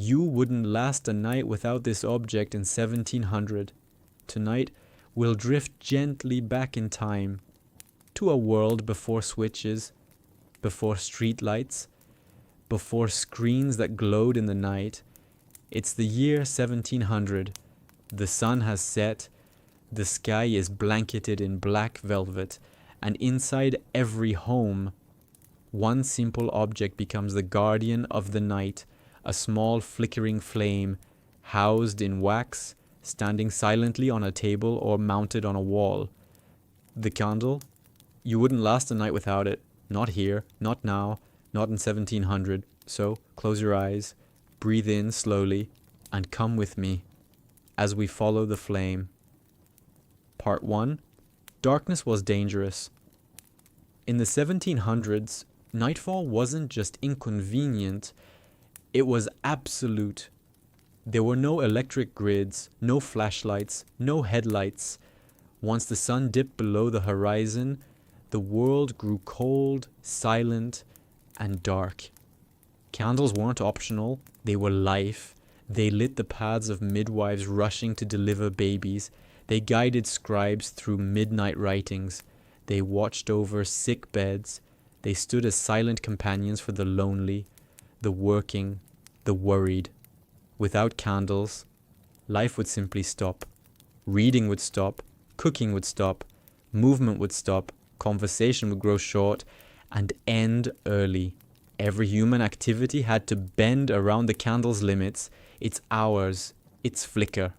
You wouldn't last a night without this object in 1700. Tonight, we'll drift gently back in time to a world before switches, before streetlights, before screens that glowed in the night. It's the year 1700. The sun has set, the sky is blanketed in black velvet, and inside every home, one simple object becomes the guardian of the night, a small flickering flame, housed in wax, standing silently on a table or mounted on a wall. The candle? You wouldn't last a night without it. Not here, not now, not in 1700. So close your eyes, breathe in slowly, and come with me as we follow the flame. Part 1. Darkness was dangerous. In the 1700s, nightfall wasn't just inconvenient, it was absolute. There were no electric grids, no flashlights, no headlights. Once the sun dipped below the horizon, the world grew cold, silent, and dark. Candles weren't optional, they were life. They lit the paths of midwives rushing to deliver babies. They guided scribes through midnight writings. They watched over sick beds. They stood as silent companions for the lonely, the working, the worried. Without candles, life would simply stop. Reading would stop, cooking would stop, movement would stop, conversation would grow short and end early. Every human activity had to bend around the candle's limits, its hours, its flicker.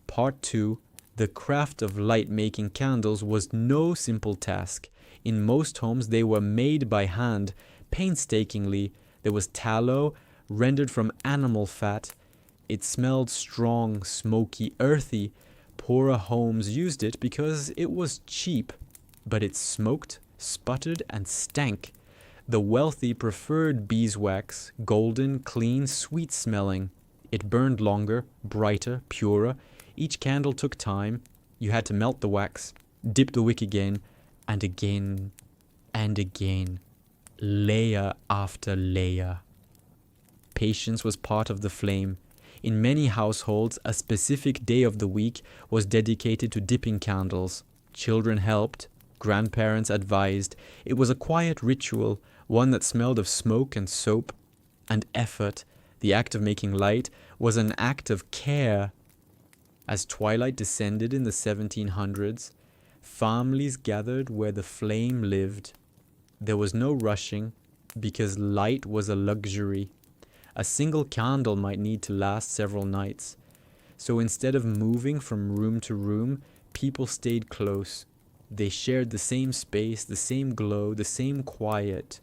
Part 2. The craft of light-making candles was no simple task. In most homes, they were made by hand, painstakingly. There was tallow, rendered from animal fat. It smelled strong, smoky, earthy. Poorer homes used it because it was cheap, but it smoked, sputtered, and stank. The wealthy preferred beeswax, golden, clean, sweet-smelling. It burned longer, brighter, purer. Each candle took time. You had to melt the wax, dip the wick again, and again, and again, layer after layer. Patience was part of the flame. In many households, a specific day of the week was dedicated to dipping candles. Children helped, grandparents advised. It was a quiet ritual, one that smelled of smoke and soap and effort. The act of making light was an act of care. As twilight descended in the 1700s, families gathered where the flame lived. There was no rushing, because light was a luxury. A single candle might need to last several nights. So instead of moving from room to room, people stayed close. They shared the same space, the same glow, the same quiet.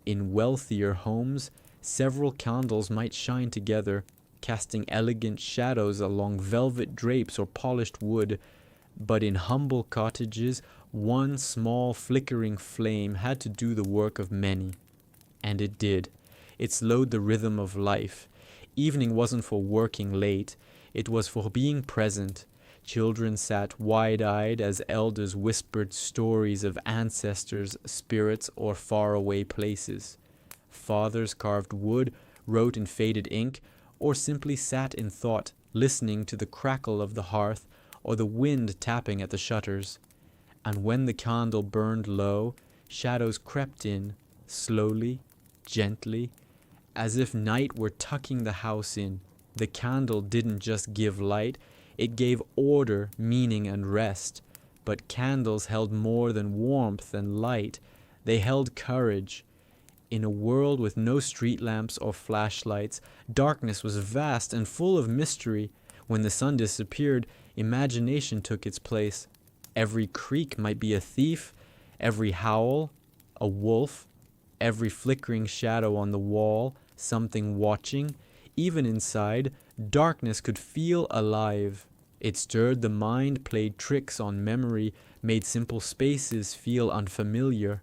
In wealthier homes, several candles might shine together, casting elegant shadows along velvet drapes or polished wood. But in humble cottages, one small flickering flame had to do the work of many. And it did. It slowed the rhythm of life. Evening wasn't for working late. It was for being present. Children sat wide-eyed as elders whispered stories of ancestors, spirits, or faraway places. Fathers carved wood, wrote in faded ink, or simply sat in thought, listening to the crackle of the hearth or the wind tapping at the shutters. And when the candle burned low, shadows crept in, slowly, gently, as if night were tucking the house in. The candle didn't just give light, it gave order, meaning, and rest. But candles held more than warmth and light. They held courage. In a world with no street lamps or flashlights, darkness was vast and full of mystery. When the sun disappeared, imagination took its place. Every creak might be a thief, every howl, a wolf, every flickering shadow on the wall, something watching. Even inside, darkness could feel alive. It stirred the mind, played tricks on memory, made simple spaces feel unfamiliar.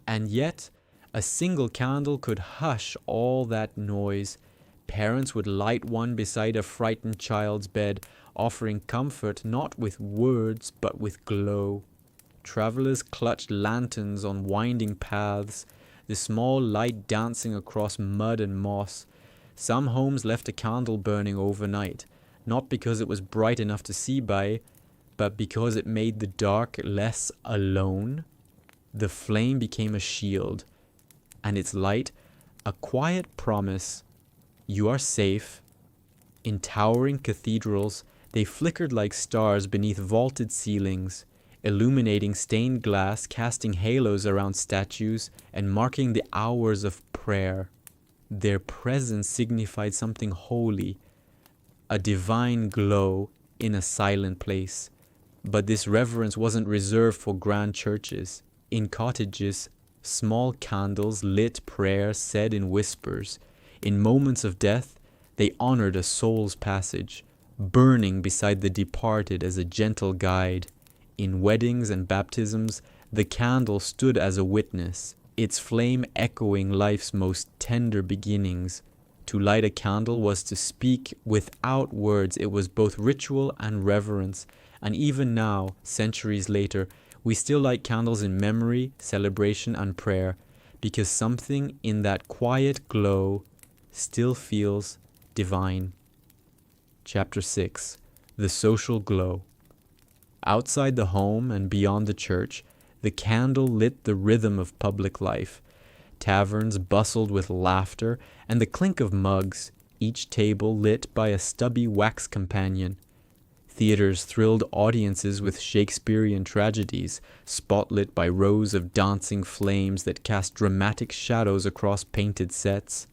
And yet, a single candle could hush all that noise. Parents would light one beside a frightened child's bed, offering comfort not with words but with glow. Travelers clutched lanterns on winding paths, the small light dancing across mud and moss. Some homes left a candle burning overnight, not because it was bright enough to see by, but because it made the dark less alone. The flame became a shield, and its light a quiet promise. You are safe. In towering cathedrals, they flickered like stars beneath vaulted ceilings, illuminating stained glass, casting halos around statues, and marking the hours of prayer. Their presence signified something holy, a divine glow in a silent place. But this reverence wasn't reserved for grand churches. In cottages, small candles lit prayer said in whispers. In moments of death, they honored a soul's passage, burning beside the departed as a gentle guide. In weddings and baptisms, the candle stood as a witness, its flame echoing life's most tender beginnings. To light a candle was to speak without words. It was both ritual and reverence. And even now, centuries later, we still light candles in memory, celebration, and prayer, because something in that quiet glow still feels divine. Chapter 6. The Social Glow. Outside the home and beyond the church, the candle lit the rhythm of public life. Taverns bustled with laughter and the clink of mugs, each table lit by a stubby wax companion. Theaters thrilled audiences with Shakespearean tragedies, spotlit by rows of dancing flames that cast dramatic shadows across painted sets.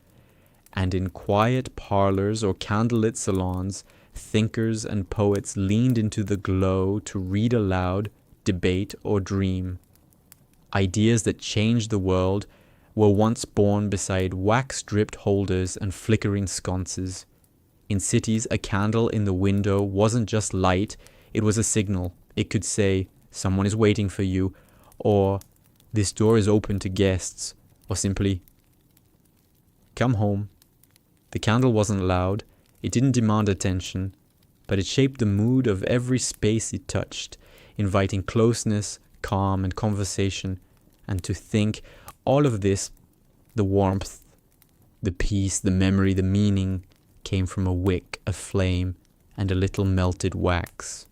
And in quiet parlors or candlelit salons, thinkers and poets leaned into the glow to read aloud, debate, or dream. Ideas that changed the world were once born beside wax-dripped holders and flickering sconces. In cities, a candle in the window wasn't just light, it was a signal. It could say, "Someone is waiting for you," or "This door is open to guests," or simply, "Come home." The candle wasn't loud, it didn't demand attention, but it shaped the mood of every space it touched, inviting closeness, calm, and conversation. And to think, all of this, the warmth, the peace, the memory, the meaning, came from a wick, a flame, and a little melted wax.